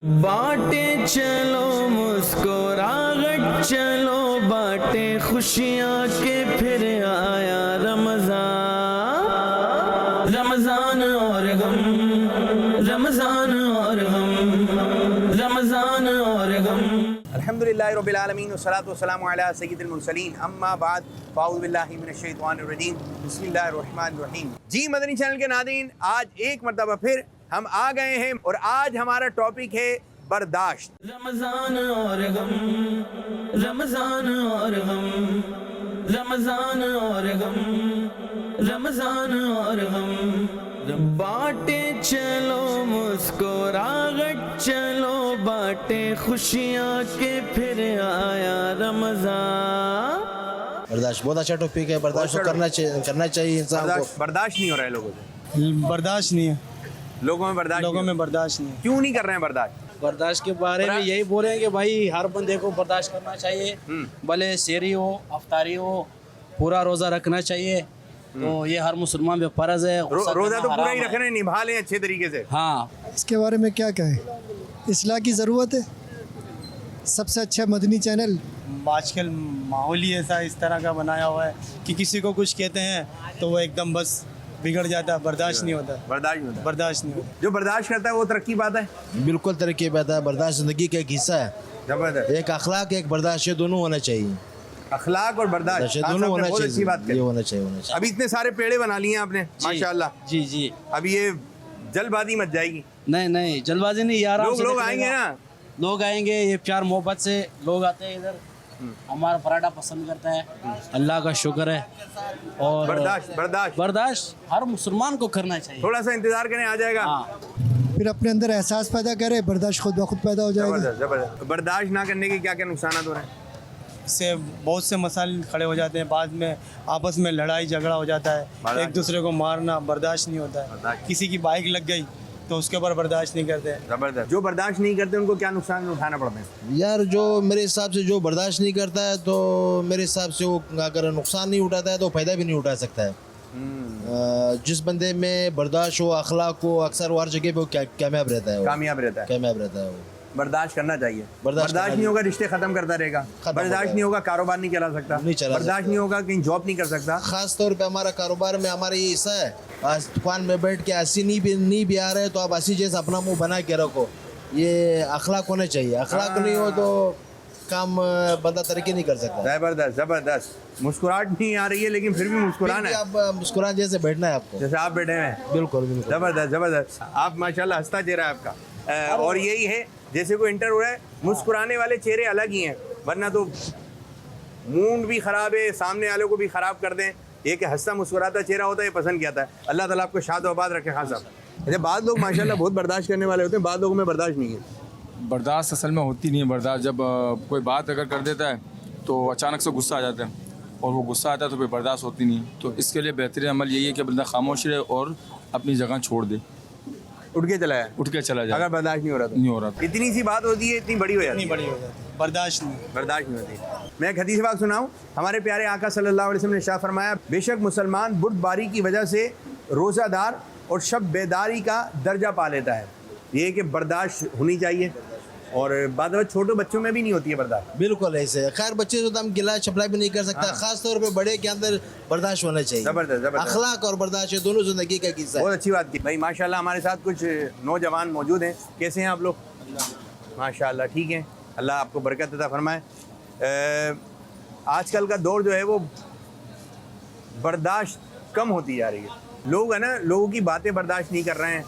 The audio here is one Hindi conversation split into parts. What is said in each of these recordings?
बाटे चलो मुस्कुराहट चलो बाटे खुशियाँ के फिर आया रमज़ान। रमज़ान और गम, रमज़ान और गम, रमज़ान और गम। अल्हम्दुलिल्लाहि रब्बिल आलमीन वस्सलातु वस्सलामु अला सय्यिदिल मुरसलीन अम्मा बाद फ़अऊज़ु बिल्लाहि मिनश शैतानिर रजीम बिस्मिल्लाहिर रहमानिर रहीम। जी मदनी चैनल के नाज़रीन, आज एक मरतबा फिर हम आ गए हैं और आज हमारा टॉपिक है बर्दाश्त। रमज़ान और गम, रमज़ान और गम, रमज़ान और गम, रमज़ान और गम। बाटे चलो मुस्कुराहट चलो बाटे खुशियाँ के फिर आया रमज़ान। बर्दाश्त बहुत अच्छा टॉपिक है। बर्दाश्त तो करना चाहिए इंसान को। बर्दाश्त नहीं हो रहा है लोगों से, बर्दाश्त नहीं है लोगों में बर्दाश्त लोगों नहीं में बर्दाश्त नहीं है। क्यों नहीं कर रहे हैं बर्दाश्त? बर्दाश्त के बारे में यही बोले हैं कि भाई हर बंदे को बर्दाश्त करना चाहिए, भले सेरी हो अफ्तारी हो, पूरा रोज़ा रखना चाहिए। तो ये हर मुसलमान पे फर्ज है। रोज़ा तो पूरा ही रखना, निभा लें अच्छे तरीके से। हाँ, इसके बारे में क्या कहें, इस्लाह की ज़रूरत है। सबसे अच्छा मदनी चैनल। आजकल माहौल ही ऐसा इस तरह का बनाया हुआ है कि किसी को कुछ कहते हैं तो वो एकदम बस बिगड़ जाता है, बर्दाश्त नहीं होता। बर्दाश्त नहीं होता। जो बर्दाश्त करता है वो तरक्की पाता है। बिल्कुल तरक्की पाता है। बर्दाश्त जिंदगी का एक हिस्सा है। जबरदस्त। एक अखलाक एक बर्दाश्त, ये दोनों होना चाहिए। अखलाक और बर्दाश्त दोनों होना बहुत अच्छी बात चाहिए। ये कही। होना चाहिए। अभी इतने सारे पेड़े बना लिए आपने माशाल्लाह। जी जी। अभी ये जल्दबाजी मच जाएगी। नहीं जल्दबाजी नहीं यार, लोग आएंगे ना, लोग आएंगे, ये प्यार मोहब्बत से लोग आते हैं इधर। हमारा पराठा पसंद करता है, अल्लाह का शुक्र है। और बर्दाश्त हर मुसलमान को करना चाहिए। थोड़ा सा इंतजार करें, आ जाएगा। हाँ, फिर अपने अंदर एहसास पैदा करे, बर्दाश्त खुद ब खुद पैदा हो जाएगा। जबरदस्त। बर्दाश्त ना करने के क्या क्या नुकसान हो रहे हैं? इससे बहुत से मसाइल खड़े हो जाते हैं, बाद में आपस में लड़ाई झगड़ा हो जाता है, एक दूसरे को मारना बर्दाश्त नहीं होता है। किसी की बाइक लग गई तो उसके ऊपर बर्दाश्त नहीं करते। जबरदस्त। जो बर्दाश्त नहीं करते उनको क्या नुकसान उठाना पड़ता है? यार जो मेरे हिसाब से जो बर्दाश्त नहीं करता है तो मेरे हिसाब से वो अगर नुकसान नहीं उठाता है तो फ़ायदा भी नहीं उठा सकता है। जिस बंदे में बर्दाश्त हो, अखलाक हो, अक्सर वो हर जगह पे वो कामयाब रहता है। कामयाब रहता है वो। बर्दाश्त करना चाहिए। बर्दाश्त नहीं होगा रिश्ते खत्म करता रहेगा। बर्दाश्त नहीं होगा कारोबार नहीं चला सकता। बर्दाश्त नहीं होगा कहीं जॉब नहीं कर सकता। खास तौर पे हमारा कारोबार में हमारा ये हिस्सा है। आज दुकान में बैठ के 80 नहीं भी आ रहे हैं तो आप 80 जैसा अपना मुंह बना के रखो। ये अखलाक होना चाहिए। अखलाक नहीं हो तो काम बंदा तरक्की नहीं कर सकता। जबरदस्त। मुस्कुराहट नहीं आ रही है लेकिन फिर भी मुस्कुराना है। आप मुस्कुरा जैसे बैठना है आपको, जैसे आप बैठे हैं। बिल्कुल। जबरदस्त। आप माशाल्लाह हंसता चेहरा है आपका। और यही है, जैसे कोई इंटर हो रहा है, मुस्कुराने वाले चेहरे अलग ही हैं, वरना तो मूड भी ख़राब है, सामने वाले को भी ख़राब कर दें। एक हंसता मुस्कुराता चेहरा होता है, ये पसंद किया था। अल्लाह ताला आपको शाद आबाद रखे। खान साहब, अच्छा बाद लोग माशाल्लाह बहुत बर्दाश्त करने वाले होते हैं, बाद लोगों में बर्दाश्त नहीं है। बर्दाश्त असल में होती नहीं है। बर्दाश्त जब कोई बात अगर कर देता है तो अचानक से गुस्सा आ जाता है, और वो गुस्सा आता है तो फिर बर्दाश्त होती नहीं। तो इसके लिए बेहतरीन अमल यही है कि बंदा खामोश रहे और अपनी जगह छोड़ दे, उठ के चला जाए। अगर बर्दाश्त नहीं हो रहा तो इतनी सी बात होती है, इतनी बड़ी हो जाती है। बर्दाश्त नहीं होती। मैं एक हदीस बात सुनाऊं। हमारे प्यारे आका सल्लल्लाहु अलैहि वसल्लम ने इरशाद फरमाया, बेशक मुसलमान बुर्दबारी की वजह से रोज़ादार और शब बेदारी का दर्जा पा लेता है। ये कि बर्दाश्त होनी चाहिए, और बाद में छोटे बच्चों में भी नहीं होती है बर्दाश्त। बिल्कुल ऐसे। खैर बच्चे तो हम गिला चपला भी नहीं कर सकता। खास तौर पे बड़े के अंदर बर्दाश्त होना चाहिए। जबरदस्त। अखलाक और बर्दाश्त ये दोनों जिंदगी का हिस्सा है। बहुत अच्छी बात की भाई। माशाल्लाह हमारे साथ कुछ नौजवान मौजूद हैं। कैसे हैं आप लोग? माशाल्लाह ठीक हैं। अल्लाह आपको बरकत अता फरमाए। आजकल का दौर जो है वो बर्दाश्त कम होती जा रही है। लोग है ना, लोगों की बातें बर्दाश्त नहीं कर रहे हैं,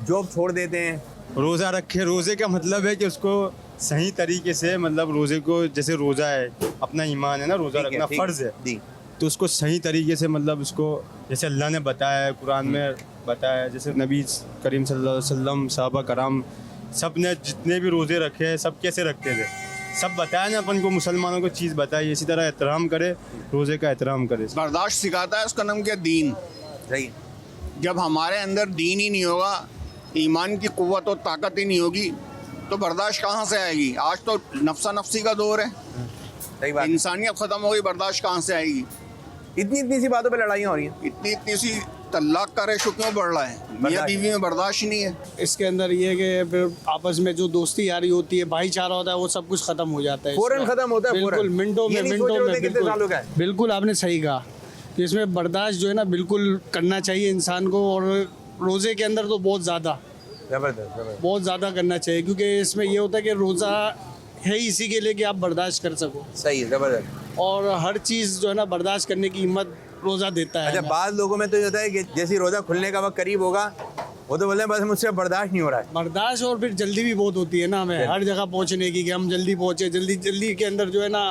जॉब छोड़ देते हैं। रोज़ा रखे, रोज़े का मतलब है कि उसको सही तरीके से, मतलब रोज़े को, जैसे रोज़ा है अपना ईमान है ना, रोज़ा रखना फ़र्ज़ है, तो उसको सही तरीके से, मतलब उसको जैसे अल्लाह ने बताया है, कुरान में बताया है, जैसे नबी करीम सल्लल्लाहु अलैहि वसल्लम, सहाबा कराम सब ने जितने भी रोज़े रखे हैं सब कैसे रखते थे, सब बताया ना अपन को, मुसलमानों को चीज़ बताई। इसी तरह एहतराम करे, रोज़े का एहतराम करे। बर्दाश्त सिखाता है, उसका नाम क्या? दीन। सही। जब हमारे अंदर दीन ही नहीं होगा, ईमान की कुव्वत और ताकत ही नहीं होगी, तो बर्दाश्त कहाँ से आएगी? आज तो नफ्सा नफ्सी का दौर है। सही बात। इंसानियत ख़त्म हो गई, बर्दाश्त कहाँ से आएगी? इतनी सी बातों पे लड़ाइयाँ हो रही हैं। इतनी सी तलाक का रेशो क्यों बढ़ रहा है? मियाँ बीवी में बर्दाश्त ही नहीं है। इसके अंदर ये है कि फिर आपस में जो दोस्ती यारी होती है, भाईचारा होता है, वो सब कुछ खत्म हो जाता है। फौरन खत्म होता है, बिल्कुल, फौरन। मिनटों ये में नहीं सोच रहे होते कितने सालों का है। बिल्कुल आपने सही कहा कि इसमें बर्दाश्त जो है ना बिल्कुल करना चाहिए इंसान को, और रोज़े के अंदर तो बहुत ज़्यादा बहुत ज़्यादा करना चाहिए, क्योंकि इसमें ये होता है कि रोज़ा है ही इसी के लिए कि आप बर्दाश्त कर सको, सही है, जबरदस्त। और हर चीज़ जो है ना बर्दाश्त करने की हिम्मत रोज़ा देता है। अच्छा, बाद लोगों में तो ये होता है कि जैसे रोजा खुलने का वक्त करीब होगा, वो तो बोलते हैं बस मुझसे बर्दाश्त नहीं हो रहा है। बर्दाश्त, और फिर जल्दी भी बहुत होती है ना हमें हर जगह पहुंचने की, कि हम जल्दी पहुंचे, जल्दी के अंदर जो है ना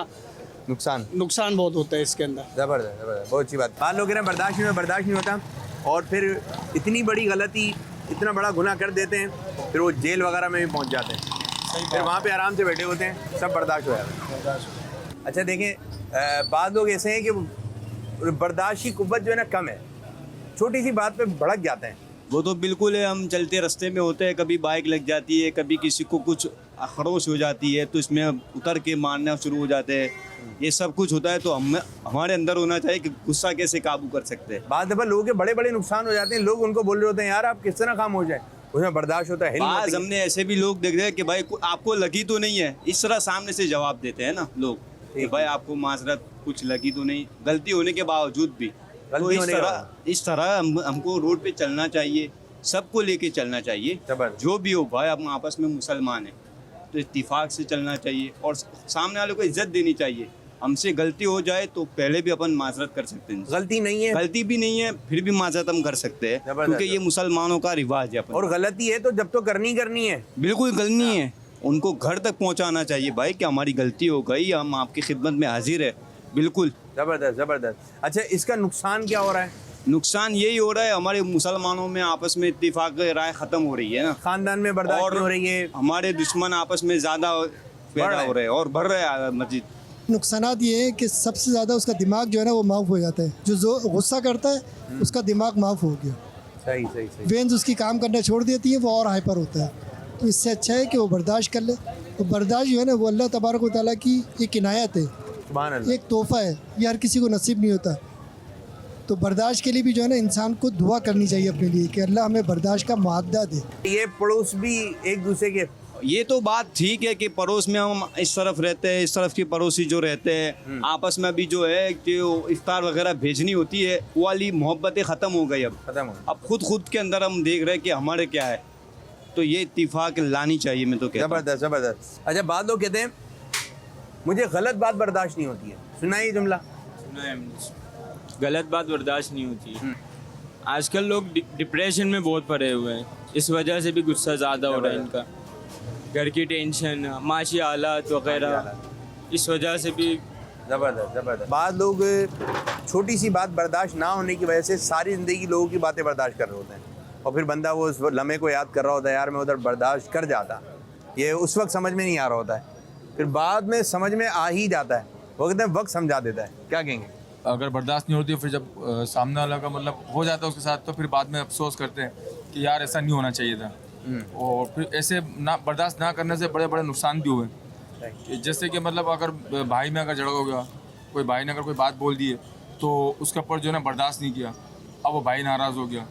नुकसान बहुत होता है इसके अंदर। जबरदस्त, बहुत अच्छी बात। बाद लोग कह रहे हैं बर्दाश्त नहीं होता, और फिर इतनी बड़ी गलती, इतना बड़ा गुनाह कर देते हैं, फिर वो जेल वगैरह में भी पहुंच जाते हैं, फिर वहाँ पे आराम से बैठे होते हैं, सब बर्दाश्त हो जाता है। अच्छा देखें, बाद लोग ऐसे हैं कि बर्दाश्त की कुव्वत जो है ना कम है, छोटी सी बात पे भड़क जाते हैं। वो तो बिल्कुल है, हम चलते रास्ते में होते हैं, कभी बाइक लग जाती है, कभी किसी को कुछ खरोश हो जाती है तो इसमें उतर के मारना शुरू हो जाते हैं, ये सब कुछ होता है। तो हमारे अंदर होना चाहिए कि गुस्सा कैसे काबू कर सकते हैं। बाद दफा लोगों के बड़े बड़े नुकसान हो जाते हैं, लोग उनको बोल रहे होते हैं यार आप किस तरह काम हो जाए, उसमें बर्दाश्त होता है नहीं आज होती। हमने ऐसे भी लोग देख रहे हैं कि भाई आपको लगी तो नहीं है, इस तरह सामने से जवाब देते हैं ना लोग कि भाई आपको माजरत कुछ लगी तो नहीं, गलती होने के बावजूद भी। तो इस तरह हमको रोड पे चलना चाहिए, सबको लेके चलना चाहिए, जो भी हो भाई, हम आपस में मुसलमान हैं तो इत्तेफाक से चलना चाहिए, और सामने वाले को इज्जत देनी चाहिए। हमसे गलती हो जाए तो पहले भी अपन माजरत कर सकते हैं, गलती भी नहीं है फिर भी माजरत हम कर सकते हैं, क्योंकि ये मुसलमानों का रिवाज है। और गलती है तो जब तो करनी है, बिल्कुल करनी है, उनको घर तक पहुंचाना चाहिए भाई कि हमारी गलती हो गई, हम आपकी खिदमत में हाजिर है। बिल्कुल जबरदस्त। अच्छा, इसका नुकसान क्या हो रहा है? नुकसान यही हो रहा है, हमारे मुसलमानों में आपस में इत्तेफाक राय खत्म हो रही है ना, खानदान में बर्दाश्त नहीं हो रही है, हमारे दुश्मन आपस में ज्यादा पैदा हो रहे हैं और बढ़ रहे हैं मजीद। नुकसानात ये है कि सबसे ज़्यादा उसका दिमाग जो है ना वो माफ हो जाता है, जो गुस्सा करता है उसका दिमाग माफ हो गया, सही। वेन्स उसकी काम करना छोड़ देती है, वो और हाइपर होता है। तो इससे अच्छा है कि वो बर्दाश्त कर ले। तो बर्दाश्त जो है ना वो अल्लाह तबारक व तआला की एक इनायत है, एक तोहफ़ा है, ये हर किसी को नसीब नहीं होता। तो बर्दाश्त के लिए भी जो है ना इंसान को दुआ करनी चाहिए अपने लिए कि अल्लाह हमें बर्दाश्त का मुआवजा दे। ये पड़ोस भी एक दूसरे के, ये तो बात ठीक है कि पड़ोस में हम इस तरफ रहते हैं, इस तरफ के पड़ोसी जो रहते हैं आपस में भी जो है कि इफ्तार वगैरह भेजनी होती है, वो वाली मोहब्बतें ख़त्म हो गई। अब खुद के अंदर हम देख रहे हैं कि हमारे क्या है, तो ये इत्तेफाक लानी चाहिए। मैं तो कहता हूं। जबरदस्त। अच्छा, बाद लोग कहते हैं मुझे गलत बात बर्दाश्त नहीं होती है, सुना ये जुमला? गलत बात बर्दाश्त नहीं होती है। आजकल लोग डिप्रेशन में बहुत पड़े हुए हैं, इस वजह से भी गुस्सा ज़्यादा हो रहा है इनका, घर की टेंशन, माशी हालात वगैरह, इस वजह से भी। जबरदस्त। बाद लोग छोटी सी बात बर्दाश्त ना होने की वजह से सारी ज़िंदगी लोगों की बातें बर्दाश्त कर रहे होते हैं, और फिर बंदा वो उस लम्हे को याद कर रहा होता है, यार मैं उधर बर्दाश्त कर जाता, ये उस वक्त समझ में नहीं आ रहा होता है, फिर बाद में समझ में आ ही जाता है, वो कहते हैं वक्त समझा देता है। क्या कहेंगे? अगर बर्दाश्त नहीं होती, फिर जब सामने वाला का मतलब हो जाता है उसके साथ, तो फिर बाद में अफसोस करते हैं कि यार ऐसा नहीं होना चाहिए था। और फिर ऐसे ना बर्दाश्त ना करने से बड़े बड़े नुकसान भी हुए। जैसे कि मतलब अगर भाई में अगर झगड़ा हो गया, कोई भाई ने अगर कोई बात बोल दी है तो उसके ऊपर जो है ना बर्दाश्त नहीं किया, अब वो भाई नाराज़ हो गया,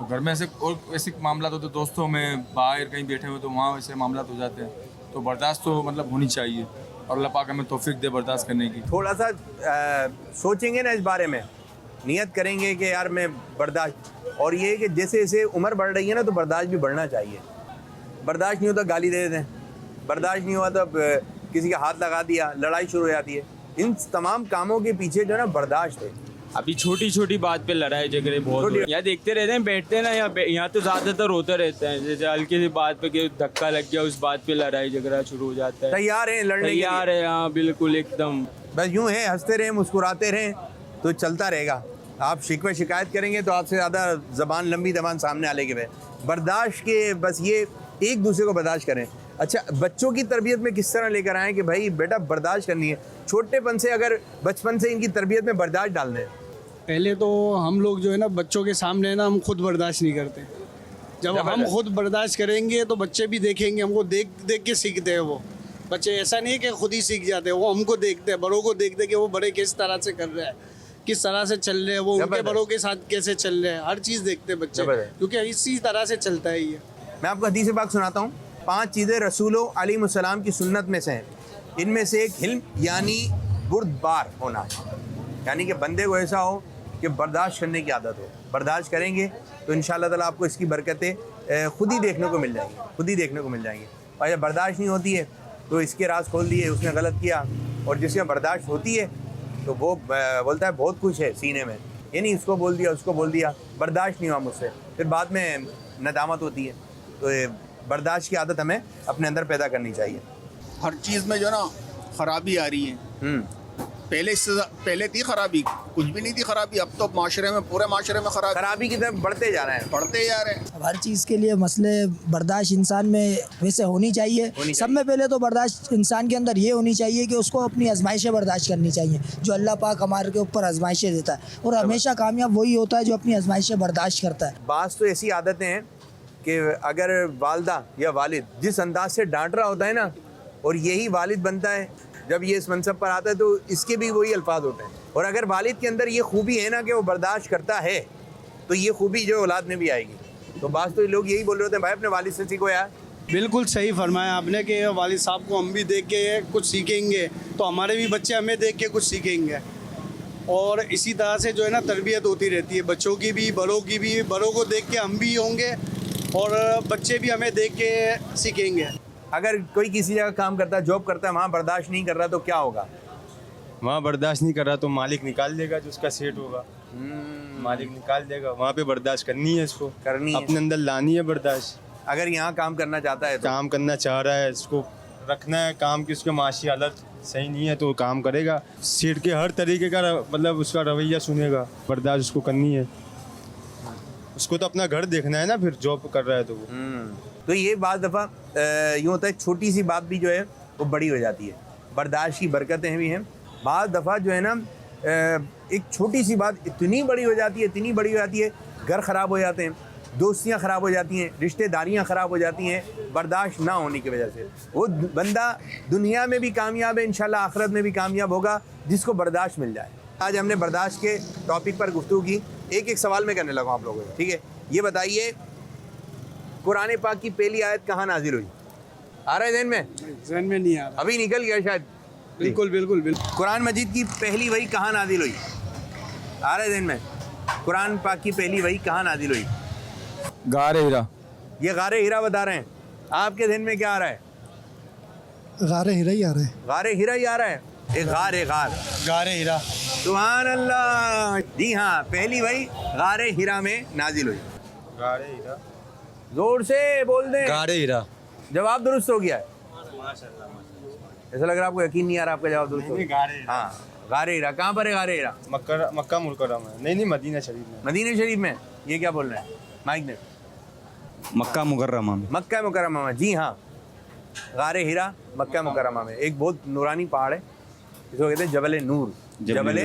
और घर में ऐसे मामला होते, दोस्तों में बाहर कहीं बैठे हुए तो वहाँ ऐसे मामला हो जाते हैं। तो बर्दाश्त तो मतलब होनी चाहिए, और अल्लाह पाक हमें तौफीक दे बर्दाश्त करने की। थोड़ा सा सोचेंगे ना इस बारे में, नियत करेंगे कि यार मैं बर्दाश्त, और ये कि जैसे जैसे उम्र बढ़ रही है ना तो बर्दाश्त भी बढ़ना चाहिए। बर्दाश्त नहीं होता गाली दे देते हैं, बर्दाश्त नहीं हुआ तो किसी का हाथ लगा दिया, लड़ाई शुरू हो जाती है। इन तमाम कामों के पीछे जो है ना बर्दाश्त है। अभी छोटी छोटी बात पे लड़ाई झगड़े बहुत, यहाँ देखते रहते हैं, बैठते हैं ना यहाँ तो ज़्यादातर होता रहता है, जैसे हल्की सी बात पे कि धक्का लग गया, उस बात पे लड़ाई झगड़ा शुरू हो जाता है। तैयार है लड़ने के लिए? तैयार है, हाँ बिल्कुल एकदम। बस यूँ है, हंसते रहें, मुस्कुराते रहें तो चलता रहेगा। आप शिकवे शिकायत करेंगे तो आपसे ज़्यादा ज़बान लंबी ज़बान सामने आने के बर्दाश्त के, बस ये एक दूसरे को बर्दाश्त करें। अच्छा, बच्चों की तरबियत में किस तरह लेकर आएँ कि भाई बेटा बर्दाश्त करनी है, छोटेपन से, अगर बचपन से इनकी तरबियत में बर्दाश्त डालने हैं? पहले तो हम लोग जो है ना बच्चों के सामने ना हम खुद बर्दाश्त नहीं करते। जब हम खुद बर्दाश्त करेंगे तो बच्चे भी देखेंगे, हमको देख देख के सीखते हैं। वो बच्चे ऐसा नहीं है कि खुद ही सीख जाते हैं, वो हमको देखते हैं, बड़ों को देखते हैं कि वो बड़े किस तरह से कर रहे हैं, किस तरह से चल रहे हैं, वो उनके जबरदस्त। बड़ों के साथ कैसे चल रहे हैं, हर चीज़ देखते हैं बच्चे, जबरदस्त। क्योंकि इसी तरह से चलता है ये। मैं आपको हदीस पाक सुनाता हूँ। 5 चीज़ें रसूलों अलैहिस्सलाम की सुन्नत में से हैं। इनमें से एक हिल्म यानी बुर्दबार होना, यानी कि बंदे को ऐसा हो कि बर्दाश्त करने की आदत हो। बर्दाश्त करेंगे तो इंशाअल्लाह ताला आपको इसकी बरकतें खुद ही देखने को मिल जाएंगी, खुद ही देखने को मिल जाएंगी। और जब बर्दाश्त नहीं होती है तो इसके राज खोल दिए, उसने गलत किया। और जिसके बर्दाश्त होती है तो वो बोलता है बहुत कुछ है सीने में, ये नहीं इसको बोल दिया उसको बोल दिया, बर्दाश्त नहीं हुआ मुझसे, फिर बाद में नदामत होती है। तो ये बर्दाश्त की आदत हमें अपने अंदर पैदा करनी चाहिए। हर चीज़ में जो ना खराबी आ रही है। पहले थी खराबी, कुछ भी नहीं थी खराबी, अब तो माशरे में, पूरे माशरे में खराबी की तरफ बढ़ते जा रहे हैं, बढ़ते जा रहे हैं। अब हर चीज़ के लिए मसले बर्दाश्त इंसान में वैसे होनी चाहिए। सब में पहले तो बर्दाश्त इंसान के अंदर ये होनी चाहिए कि उसको अपनी आजमाइशें बर्दाश्त करनी चाहिए, जो अल्लाह पाक हमारे के ऊपर आजमाइशें देता है, और हमेशा कामयाब वही होता है जो अपनी आजमाइशें बर्दाश्त करता है। बास तो ऐसी आदतें हैं कि अगर वालदा या वालिद जिस अंदाज से डांट रहा होता है ना, और यही वालिद बनता है जब ये इस मनसब पर आता है, तो इसके भी वही अल्फाज होते हैं। और अगर वालिद के अंदर ये खूबी है ना कि वो बर्दाश्त करता है, तो ये खूबी जो औलाद में भी आएगी। तो बास तो लोग यही बोल रहे होते हैं, भाई अपने वालिद से सीखो यार। बिल्कुल सही फरमाया आपने कि वालिद साहब को हम भी देख के कुछ सीखेंगे तो हमारे भी बच्चे हमें देख के कुछ सीखेंगे, और इसी तरह से जो है ना तरबियत होती रहती है, बच्चों की भी, बड़ों की भी। बड़ों को देख के हम भी होंगे और बच्चे भी हमें देख के सीखेंगे। अगर कोई किसी जगह काम करता है, जॉब करता है, वहाँ बर्दाश्त नहीं कर रहा तो क्या होगा? वहाँ बर्दाश्त नहीं कर रहा तो मालिक निकाल देगा, जो उसका सेट होगा मालिक निकाल देगा। वहाँ पे बर्दाश्त करनी है, इसको करनी है, अपने अंदर लानी है बर्दाश्त। अगर यहाँ काम करना चाहता है तो काम करना चाह रहा है, इसको रखना है काम की, उसके माशी हालत सही नहीं है तो काम करेगा। सेठ के हर तरीके का मतलब उसका रवैया सुनेगा, बर्दाश्त उसको करनी है। उसको तो अपना घर देखना है ना, फिर जॉब कर रहा है तो वो। तो ये बात दफ़ा यूँ होता है, छोटी सी बात भी जो है वो बड़ी हो जाती है। बर्दाश्त की बरकतें भी हैं। बाद दफ़ा जो है ना एक छोटी सी बात इतनी बड़ी हो जाती है, इतनी बड़ी हो जाती है, घर ख़राब हो जाते हैं, दोस्तियाँ ख़राब हो जाती हैं, रिश्तेदारियाँ ख़राब हो जाती हैं बर्दाश्त ना होने की वजह से। वो बंदा दुनिया में भी कामयाब है, इंशाल्लाह आखिरत में भी कामयाब होगा, जिसको बर्दाश्त मिल जाए। आज हमने बर्दाश्त के टॉपिक पर गुफ्तगू की। एक सवाल मैं करने लगा आप लोगों को, ठीक है? ये बताइए, कुरान पाक की पहली आयत कहाँ नाजिल हुई? आ रहा है ज़हन में? ज़हन में नहीं आ रहा, अभी निकल गया शायद। बिल्कुल बिल्कुल बिल्कुल। कुरान मजीद की पहली वही कहाँ नाजिल हुई? आ रहा है ज़हन में? कुरान पाक की पहली वही कहाँ नाजिल हुई? गारे हीरा। ये गारे हीरा बता रहे हैं। आपके ज़हन में क्या आ रहा है? गारे हीरा ही आ रहा है। गारे हीरा ही आ रहा है। एक गार है, गारे हीरा। सुभान अल्लाह। जी हाँ, पहली वही गारे हीरा में नाजिल हुई। गारे हीरा, जोर से बोल दें। गारे हीरा। जवाब दुरुस्त हो गया है। ऐसा लग रहा है आपको यकीन नहीं आ रहा आपका जवाब दुरुस्त हो गया। हाँ, गारे हीरा। कहाँ पर है गारे हीरा? मक्का मुकर्रमा में। नहीं, मदीना शरीफ में। मदीना शरीफ में। ये क्या बोल रहे हैं माइक ने? मक्का मुकर्रमा में। मक्का मुकर्रमा में, जी हाँ। गारे हीरा मक्का मुकर्रमा में एक बहुत नूरानी पहाड़ है, इसको कहते हैं जबल नूर। जबल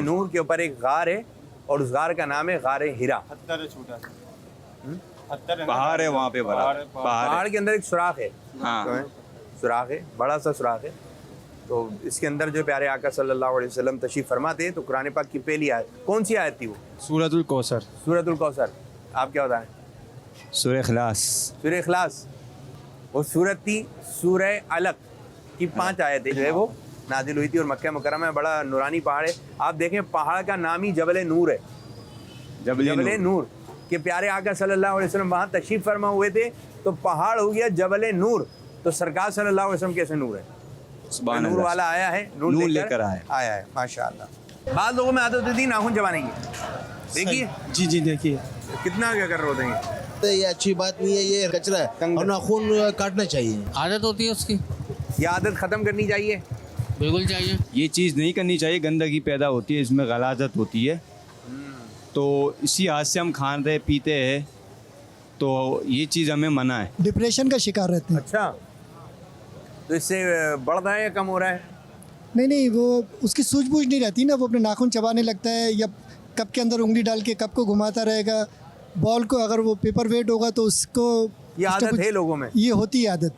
नूर के ऊपर एक गार है और उस गार का नाम है गारे हीरा। छोटा सा पहाड़ है वहाँ पे, पहाड़ के अंदर एक सुराख है। हाँ। सुराख है, बड़ा सा सुराख है। तो इसके अंदर जो प्यारे आका सल्लल्लाहु अलैहि वसल्लम तशरीफ फरमाते हैं। तो कुरान पाक की पहली आयत कौन सी आयत थी? वो सूरतुल कौसर। सूरतुल कौसर। आप क्या बताएं? सूरह इखलास। सूरह इखलास। वो सूरत थी सूरह अलक की 5 आयतें जो है वो नाजिल हुई थी। और मक्का मुकर्रमा में बड़ा नूरानी पहाड़ है। आप देखें, पहाड़ का नाम ही जबल नूर है। जबल नूर के प्यारे आका सल्लल्लाहु अलैहि वसल्लम वहाँ तशरीफ फरमा हुए थे, तो पहाड़ हो गया जबल नूर। तो सरकार सल्लल्लाहु अलैहि वसल्लम कैसे नूर है? नूर वाला आया है, नूर लेकर आया है। माशाअल्लाह। बाद लोगों में आदत होती थी नाखून चबाने की। देखिए, जी जी देखिए कितना क्या कर रहे होते हैं। तो ये अच्छी बात नहीं है, ये कचरा है और नाखून काटना चाहिए। आदत होती है उसकी, ये आदत ख़त्म करनी चाहिए। बिल्कुल चाहिए। ये चीज़ नहीं करनी चाहिए, गंदगी पैदा होती है, इसमें गलाजत होती है। तो इसी हाथ से हम खाते पीते हैं, तो ये चीज़ हमें मना है। डिप्रेशन का शिकार रहते हैं। अच्छा, तो इससे बढ़ रहा है या कम हो रहा है? नहीं, वो उसकी सूझबूझ नहीं रहती ना, वो अपने नाखून चबाने लगता है या कप के अंदर उंगली डाल के कप को घुमाता रहेगा। बॉल को अगर वो पेपर वेट होगा तो उसको, ये आदत है लोगों में, ये होती है आदत।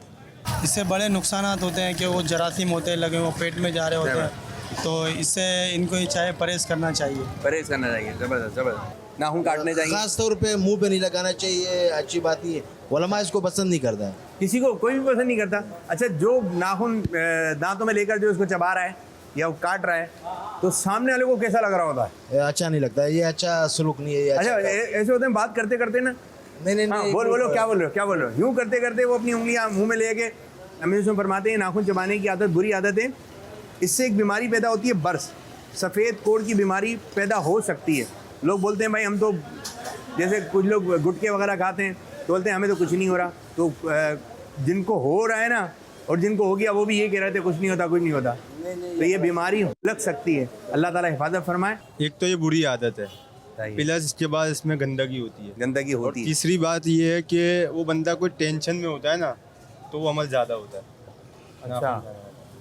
इससे बड़े नुकसान होते हैं कि वो जरासीम होते हैं लगे, वो पेट में जा रहे होते हैं, तो इससे इनको ये चाहे परहेज करना चाहिए। परहेज करना चाहिए, ज़बरदस्त ज़बरदस्त। नाखून काटने चाहिए, खास तौर पे मुंह पे नहीं लगाना चाहिए, अच्छी बात नहीं है। उलमा इसको पसंद नहीं करता है, किसी को कोई भी पसंद नहीं करता। अच्छा, जो नाखून दांतों में लेकर जो उसको चबा रहा है या वो काट रहा है, तो सामने वाले को कैसा लग रहा होता है? ये अच्छा नहीं लगता है, ये अच्छा सलूक नहीं है ये। अच्छा, ऐसे होते हैं बात करते करते ना, नहीं हाँ, बोलो क्या बोल रहे हो यूँ करते करते वो अपनी उंगलियां मुंह में लेके अमीर उसमें फरमाते हैं नाखून चबाने की आदत बुरी आदत है। इससे एक बीमारी पैदा होती है, बर्स, सफ़ेद कोढ़ की बीमारी पैदा हो सकती है। लोग बोलते हैं भाई हम तो, जैसे कुछ लोग गुटखे वगैरह खाते हैं तो बोलते हैं हमें तो कुछ नहीं हो रहा। तो जिनको हो रहा है ना और जिनको हो गया वो भी ये कह रहे थे कुछ नहीं होता कुछ नहीं होता। तो ये बीमारी लग सकती है, अल्लाह ताला हिफाजत फरमाए। एक तो ये बुरी आदत है, प्लस इसके बाद इसमें गंदगी होती है। गंदगी होती है। तीसरी बात ये है कि वो बंदा कोई टेंशन में होता है ना तो वो अमल ज़्यादा होता है।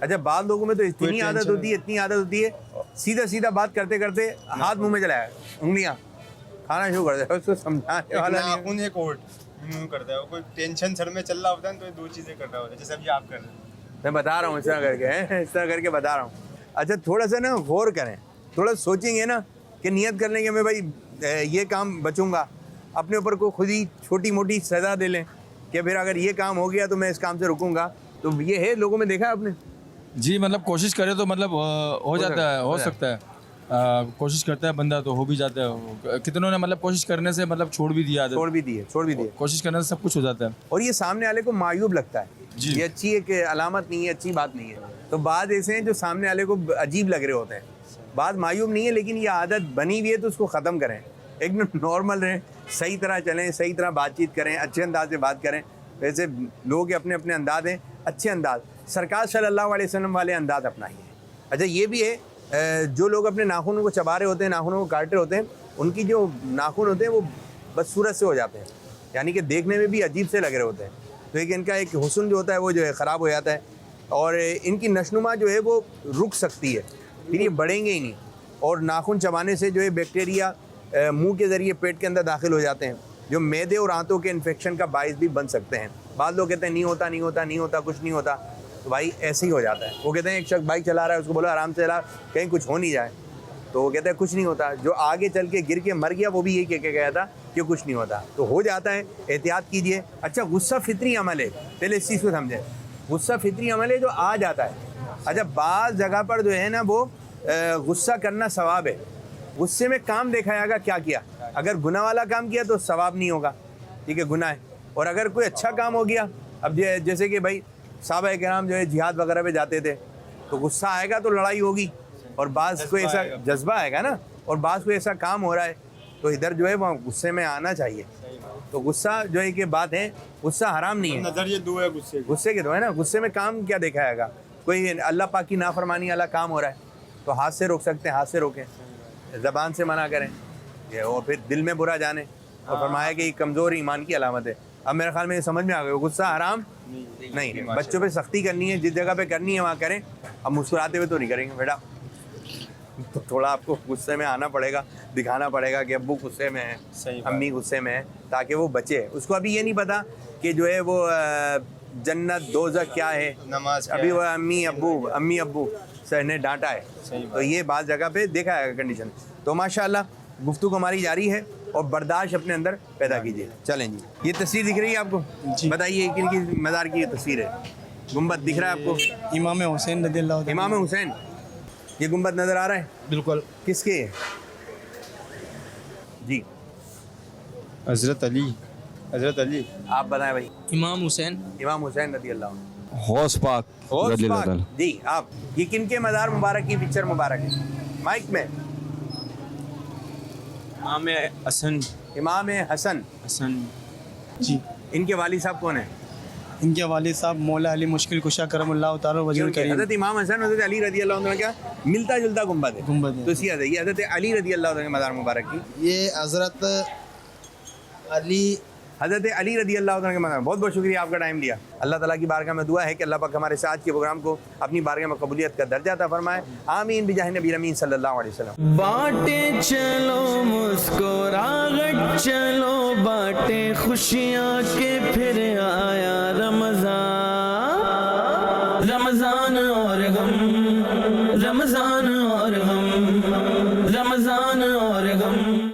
अच्छा, बाद लोगों में तो इतनी आदत होती है सीधा सीधा बात करते करते हाथ मुंह में चलाया, उंगलियां खाना शुरू कर दिया, उसको समझाने वाला नहीं। नाखून एक ओट मुंह करता है, वो कोई टेंशन सर में चल रहा होता है तो ये दो चीज़ें कर रहा होता है, जैसे अभी आप कर रहे हैं। मैं बता रहा हूँ इस तरह करके बता रहा हूँ। अच्छा, थोड़ा सा ना गौर करें, थोड़ा सोचेंगे ना कि नियत कर लेंगे मैं भाई ये काम बचूंगा, अपने ऊपर को खुद ही छोटी मोटी सज़ा दे लें कि फिर अगर ये काम हो गया तो मैं इस काम से रुकूंगा। तो ये है, लोगों में देखा आपने? जी, मतलब कोशिश करे तो मतलब हो जाता है, हो सकता है। कोशिश करता है बंदा तो हो भी जाता है। कितनों ने मतलब कोशिश करने से मतलब छोड़ भी दिया, छोड़ भी दिए। कोशिश करने से सब कुछ हो जाता है। और ये सामने वाले को मायूब लगता है, ये अच्छी एक अलामत नहीं है, अच्छी बात नहीं है। तो बाद ऐसे हैं जो सामने वाले को अजीब लग रहे होते हैं, बात मायूब नहीं है लेकिन ये आदत बनी हुई है, तो उसको ख़त्म करें। एकदम नॉर्मल रहें, सही तरह चलें, सही तरह बातचीत करें, अच्छे अंदाज से बात करें। वैसे लोगों के अपने अपने अंदाज हैं, अच्छे अंदाज, सरकार सल्लल्लाहु अलैहि वसल्लम वाले अंदाज अपनाइए। अच्छा, ये भी है जो लोग अपने नाखूनों को चबा रहे होते हैं, नाखूनों को काट रहे होते हैं, उनकी जो नाखून होते हैं वो बदसूरत से हो जाते हैं, यानी कि देखने में भी अजीब से लग रहे होते हैं। तो एक इनका एक हुस्न जो होता है वो जो है ख़राब हो जाता है, और इनकी नशनुमा जो है वो रुक सकती है, फिर ये बढ़ेंगे ही नहीं। और नाखून चबाने से जो है बैक्टीरिया मुंह के ज़रिए पेट के अंदर दाखिल हो जाते हैं, जो मैदे और आंतों के इन्फेक्शन का बायस भी बन सकते हैं। बाद लोग कहते हैं नहीं होता, कुछ नहीं होता, तो भाई ऐसे ही हो जाता है। वो कहते हैं एक शख्स बाइक चला रहा है, उसको बोला आराम से चला, कहीं कुछ हो नहीं जाए, तो वो कहते हैं कुछ नहीं होता। जो आगे चल के गिर के मर गया वो भी यही कह के गया था कि कुछ नहीं होता, तो हो जाता है, एहतियात कीजिए। अच्छा, गुस्सा फितरी अमल है, पहले इस चीज़ को समझें, गुस्सा फितरी अमल है जो आ जाता है। अच्छा, बाज़ जगह पर जो है ना वो गुस्सा करना सवाब है, गुस्से में काम देखा जाएगा क्या किया। अगर गुनाह वाला काम किया तो सवाब नहीं होगा, ठीक है, गुनाह है। और अगर कोई अच्छा काम हो गया, अब जैसे कि भाई साहबा किराम जो है जिहाद वगैरह पे जाते थे, तो गुस्सा आएगा तो लड़ाई होगी, और बाज़ कोई ऐसा जज्बा आएगा ना, और बाज़ कोई ऐसा काम हो रहा है तो इधर जो है वहाँ गुस्से में आना चाहिए। तो गुस्सा जो है कि बात है, गुस्सा हराम नहीं है, नजरिए दो है गुस्से के दो है ना। गुस्से में काम क्या देखा जाएगा, कोई अल्लाह पाक की नाफरमानी वाला काम हो रहा है तो हाथ से रोक सकते हैं, हाथ से रोकें, ज़बान से मना करें, ये और फिर दिल में बुरा जाने। और फरमाया कि कमज़ोर ईमान की अलामत है। अब मेरे ख्याल में ये समझ में आ गया, गुस्सा हराम नहीं, बच्चों पे सख्ती करनी है, जिस जगह पे करनी है वहाँ करें। अब मुस्कुराते हुए तो नहीं करेंगे बेटा, तो थोड़ा आपको गुस्से में आना पड़ेगा, दिखाना पड़ेगा कि अब्बू गुस्से में है, अम्मी गुस्से में है, ताकि वो बचे। उसको अभी ये नहीं पता कि जो है वो जन्नत दोज़ख क्या है, नमाज अभी वो अम्मी अब्बू सर ने डांटा है, तो ये बात जगह पे देखा है कंडीशन। तो माशाल्लाह गुफ्तगू हमारी जारी है, और बर्दाश्त अपने अंदर पैदा कीजिए। चलें जी, ये तस्वीर दिख रही है आपको, बताइए किन की मज़ार की ये तस्वीर है? गुंबद दिख रहा है आपको? इमाम हुसैन रज़ियल्लाहु अन्हु। इमाम हुसैन, ये गुंबद नज़र आ रहा है? बिल्कुल। किसके है जी? हज़रत अली। आप बताएं भाई। इमाम हुसैन रज़ियल्लाहु अन्हु। हौस पाक जी, आप ये किन के मज़ार मुबारक की पिक्चर मुबारक है? माइक में। इमाम हसन जी। इनके वाली साहब कौन है? इनके वालिद साहब मौला अली मुश्किल कुशा करमुल्लाहु ताला वजहुल करीम। हज़रत इमाम हसन हज़रत अली रज़ियल्लाहु अन्हु क्या मिलता जुलता गुंबद है, तो इसी है ये हज़रत अली रज़ियल्लाहु अन्हु के मज़ार मुबारक की। ये हज़रत अली रज़ियल्लाहु अन्हु के मज़ार। बहुत बहुत शुक्रिया आपका टाइम लिया। अल्लाह ताला की बारगाह में दुआ है कि अल्लाह पाक हमारे साथ के प्रोग्राम को अपनी बारगाह में कबूलियत का दर्जा अता फरमाए। आमीन बिजाह नबी अमीन सल्लल्लाहु अलैहि वसल्लम। बाटे चलो मुस्कुराहट चलो बाटे खुशियाँ के फिर आया रमज़ान।